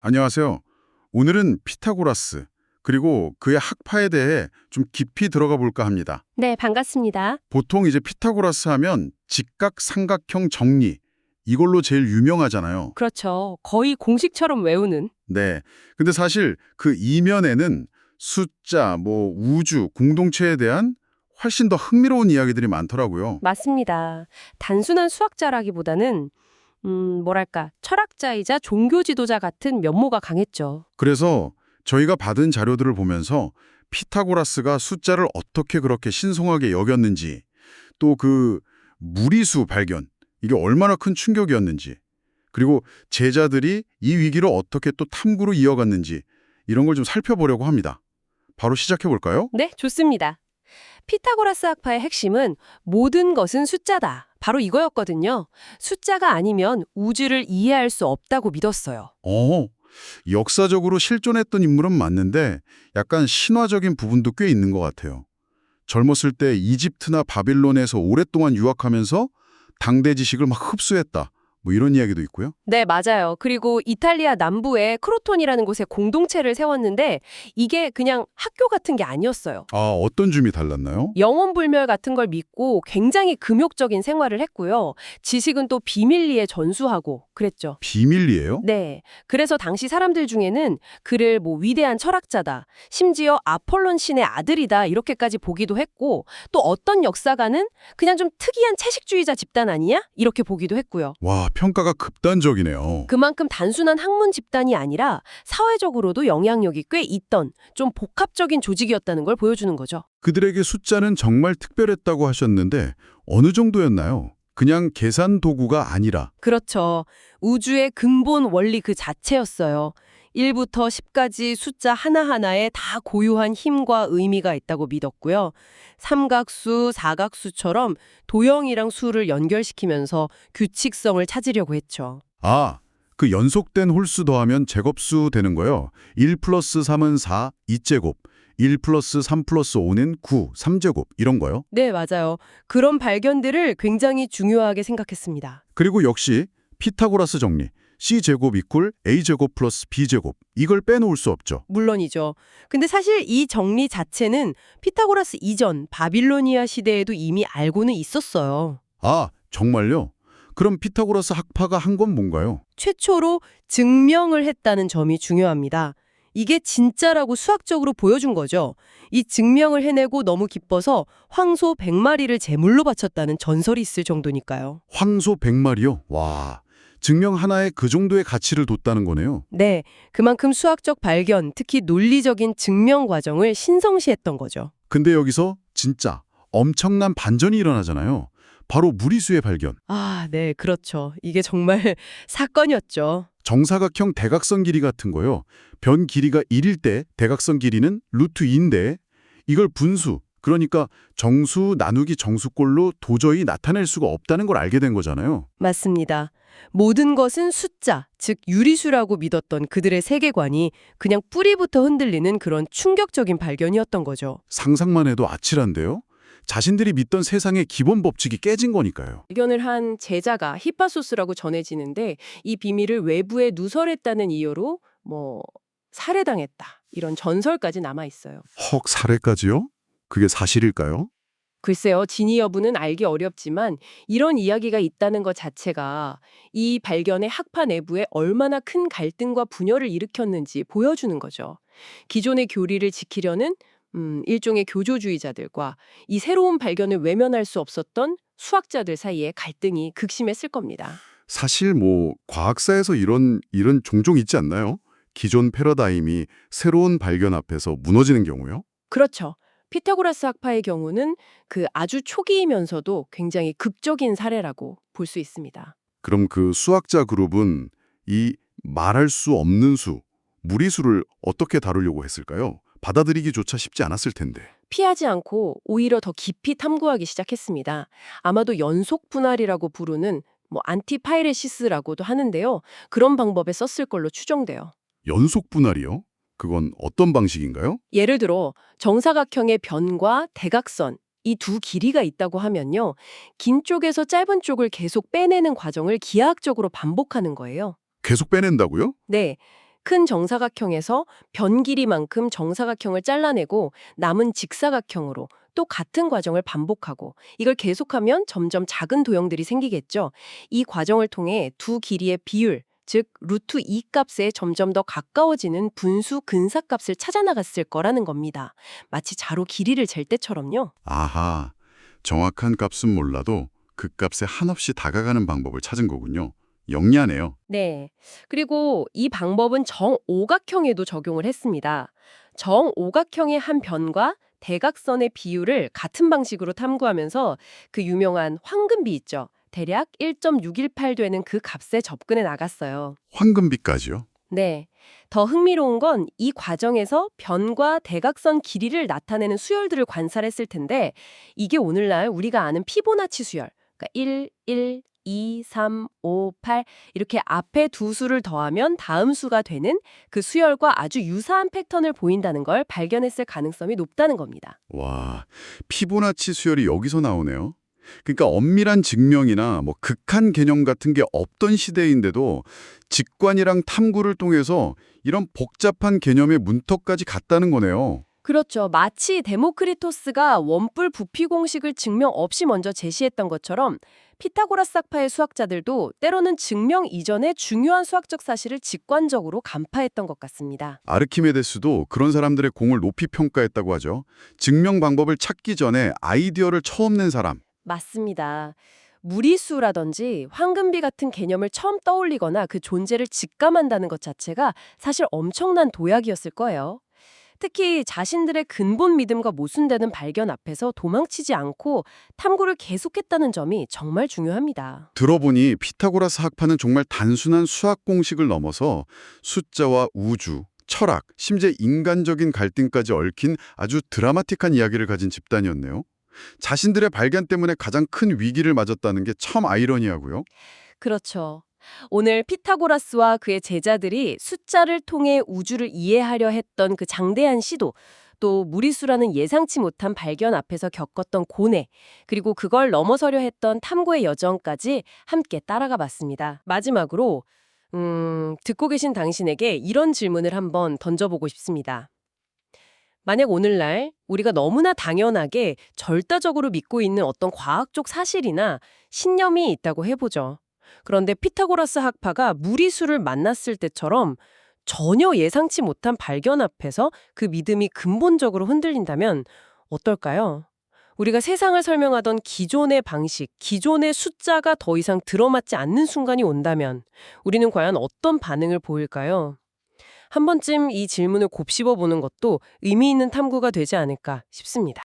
안녕하세요. 오늘은 피타고라스, 그리고 그의 학파에 대해 좀 깊이 들어가 볼까 합니다. 네, 반갑습니다. 보통 이제 피타고라스 하면 직각 삼각형 정리, 이걸로 제일 유명하잖아요. 그렇죠. 거의 공식처럼 외우는. 네. 근데 사실 그 이면에는 숫자, 우주, 공동체에 대한 훨씬 더 흥미로운 이야기들이 많더라고요. 맞습니다. 단순한 수학자라기보다는 뭐랄까, 철학자이자 종교 지도자 같은 면모가 강했죠. 그래서 저희가 받은 자료들을 보면서 피타고라스가 숫자를 어떻게 그렇게 신성하게 여겼는지, 또 그 무리수 발견, 이게 얼마나 큰 충격이었는지, 그리고 제자들이 이 위기를 어떻게 또 탐구로 이어갔는지, 이런 걸 좀 살펴보려고 합니다. 바로 시작해 볼까요? 네, 좋습니다. 피타고라스 학파의 핵심은 모든 것은 숫자다. 바로 이거였거든요. 숫자가 아니면 우주를 이해할 수 없다고 믿었어요. 어, 역사적으로 실존했던 인물은 맞는데 약간 신화적인 부분도 꽤 있는 것 같아요. 젊었을 때 이집트나 바빌론에서 오랫동안 유학하면서 당대 지식을 막 흡수했다. 이런 이야기도 있고요. 네, 맞아요. 그리고 이탈리아 남부에 크로톤이라는 곳에 공동체를 세웠는데 이게 그냥 학교 같은 게 아니었어요. 아, 어떤 점이 달랐나요? 영혼불멸 같은 걸 믿고 굉장히 금욕적인 생활을 했고요. 지식은 또 비밀리에 전수하고 그랬죠. 비밀리에요? 네. 그래서 당시 사람들 중에는 그를 위대한 철학자다, 심지어 아폴론 신의 아들이다 이렇게까지 보기도 했고, 또 어떤 역사가는 그냥 좀 특이한 채식주의자 집단 아니냐? 이렇게 보기도 했고요. 와, 평가가 급단적이네요. 그만큼 단순한 학문 집단이 아니라 사회적으로도 영향력이 꽤 있던 좀 복합적인 조직이었다는 걸 보여주는 거죠. 그들에게 숫자는 정말 특별했다고 하셨는데 어느 정도였나요? 그냥 계산 도구가 아니라. 그렇죠. 우주의 근본 원리 그 자체였어요. 1부터 10까지 숫자 하나하나에 다 고유한 힘과 의미가 있다고 믿었고요. 삼각수, 사각수처럼 도형이랑 수를 연결시키면서 규칙성을 찾으려고 했죠. 아, 그 연속된 홀수 더하면 제곱수 되는 거요. 1 플러스 3은 4, 2제곱. 1 플러스 3 플러스 5는 9, 3제곱. 이런 거요. 네, 맞아요. 그런 발견들을 굉장히 중요하게 생각했습니다. 그리고 역시 피타고라스 정리. C제곱 이퀄 A제곱 플러스 B제곱. 이걸 빼놓을 수 없죠. 물론이죠. 근데 사실 이 정리 자체는 피타고라스 이전 바빌로니아 시대에도 이미 알고는 있었어요. 아, 정말요? 그럼 피타고라스 학파가 한 건 뭔가요? 최초로 증명을 했다는 점이 중요합니다. 이게 진짜라고 수학적으로 보여준 거죠. 이 증명을 해내고 너무 기뻐서 황소 100마리를 제물로 바쳤다는 전설이 있을 정도니까요. 황소 100마리요? 와, 증명 하나에 그 정도의 가치를 뒀다는 거네요. 네, 그만큼 수학적 발견, 특히 논리적인 증명 과정을 신성시했던 거죠. 근데 여기서 진짜 엄청난 반전이 일어나잖아요. 바로 무리수의 발견. 아, 네, 그렇죠. 이게 정말 사건이었죠. 정사각형 대각선 길이 같은 거요. 변 길이가 1일 때 대각선 길이는 루트 2인데 이걸 분수, 그러니까 정수 나누기 정수꼴로 도저히 나타낼 수가 없다는 걸 알게 된 거잖아요. 맞습니다. 모든 것은 숫자, 즉 유리수라고 믿었던 그들의 세계관이 그냥 뿌리부터 흔들리는 그런 충격적인 발견이었던 거죠. 상상만 해도 아찔한데요. 자신들이 믿던 세상의 기본 법칙이 깨진 거니까요. 발견을 한 제자가 히파소스라고 전해지는데 이 비밀을 외부에 누설했다는 이유로 살해당했다. 이런 전설까지 남아 있어요. 헉, 살해까지요? 그게 사실일까요? 글쎄요, 진위 여부는 알기 어렵지만 이런 이야기가 있다는 것 자체가 이 발견의 학파 내부에 얼마나 큰 갈등과 분열을 일으켰는지 보여주는 거죠. 기존의 교리를 지키려는 일종의 교조주의자들과 이 새로운 발견을 외면할 수 없었던 수학자들 사이의 갈등이 극심했을 겁니다. 사실 과학사에서 이런 일은 종종 있지 않나요? 기존 패러다임이 새로운 발견 앞에서 무너지는 경우요? 그렇죠. 피타고라스 학파의 경우는 그 아주 초기이면서도 굉장히 극적인 사례라고 볼 수 있습니다. 그럼 그 수학자 그룹은 이 말할 수 없는 수, 무리수를 어떻게 다루려고 했을까요? 받아들이기조차 쉽지 않았을 텐데. 피하지 않고 오히려 더 깊이 탐구하기 시작했습니다. 아마도 연속 분할이라고 부르는 안티파이레시스라고도 하는데요. 그런 방법에 썼을 걸로 추정돼요. 연속 분할이요? 그건 어떤 방식인가요? 예를 들어 정사각형의 변과 대각선 이 두 길이가 있다고 하면요. 긴 쪽에서 짧은 쪽을 계속 빼내는 과정을 기하학적으로 반복하는 거예요. 계속 빼낸다고요? 네. 큰 정사각형에서 변 길이만큼 정사각형을 잘라내고 남은 직사각형으로 또 같은 과정을 반복하고 이걸 계속하면 점점 작은 도형들이 생기겠죠. 이 과정을 통해 두 길이의 비율, 즉 루트 2 값에 점점 더 가까워지는 분수 근사값을 찾아 나갔을 거라는 겁니다. 마치 자로 길이를 잴 때처럼요. 아하, 정확한 값은 몰라도 그 값에 한없이 다가가는 방법을 찾은 거군요. 영리하네요. 네. 그리고 이 방법은 정오각형에도 적용을 했습니다. 정오각형의 한 변과 대각선의 비율을 같은 방식으로 탐구하면서 그 유명한 황금비 있죠. 대략 1.618 되는 그 값에 접근해 나갔어요. 황금비까지요? 네. 더 흥미로운 건 이 과정에서 변과 대각선 길이를 나타내는 수열들을 관찰했을 텐데 이게 오늘날 우리가 아는 피보나치 수열, 그러니까 1, 1, 2, 3, 5, 8 이렇게 앞에 두 수를 더하면 다음 수가 되는 그 수열과 아주 유사한 패턴을 보인다는 걸 발견했을 가능성이 높다는 겁니다. 와, 피보나치 수열이 여기서 나오네요. 그러니까 엄밀한 증명이나 뭐 극한 개념 같은 게 없던 시대인데도 직관이랑 탐구를 통해서 이런 복잡한 개념의 문턱까지 갔다는 거네요. 그렇죠. 마치 데모크리토스가 원뿔 부피 공식을 증명 없이 먼저 제시했던 것처럼 피타고라스 학파의 수학자들도 때로는 증명 이전에 중요한 수학적 사실을 직관적으로 간파했던 것 같습니다. 아르키메데스도 그런 사람들의 공을 높이 평가했다고 하죠. 증명 방법을 찾기 전에 아이디어를 처음 낸 사람. 맞습니다. 무리수라든지 황금비 같은 개념을 처음 떠올리거나 그 존재를 직감한다는 것 자체가 사실 엄청난 도약이었을 거예요. 특히 자신들의 근본 믿음과 모순되는 발견 앞에서 도망치지 않고 탐구를 계속했다는 점이 정말 중요합니다. 들어보니 피타고라스 학파는 정말 단순한 수학 공식을 넘어서 숫자와 우주, 철학, 심지어 인간적인 갈등까지 얽힌 아주 드라마틱한 이야기를 가진 집단이었네요. 자신들의 발견 때문에 가장 큰 위기를 맞았다는 게 참 아이러니하고요. 그렇죠. 오늘 피타고라스와 그의 제자들이 숫자를 통해 우주를 이해하려 했던 그 장대한 시도, 또 무리수라는 예상치 못한 발견 앞에서 겪었던 고뇌, 그리고 그걸 넘어서려 했던 탐구의 여정까지 함께 따라가 봤습니다. 마지막으로 듣고 계신 당신에게 이런 질문을 한번 던져보고 싶습니다. 만약 오늘날 우리가 너무나 당연하게 절대적으로 믿고 있는 어떤 과학적 사실이나 신념이 있다고 해보죠. 그런데 피타고라스 학파가 무리수를 만났을 때처럼 전혀 예상치 못한 발견 앞에서 그 믿음이 근본적으로 흔들린다면 어떨까요? 우리가 세상을 설명하던 기존의 방식, 기존의 숫자가 더 이상 들어맞지 않는 순간이 온다면 우리는 과연 어떤 반응을 보일까요? 한 번쯤 이 질문을 곱씹어 보는 것도 의미 있는 탐구가 되지 않을까 싶습니다.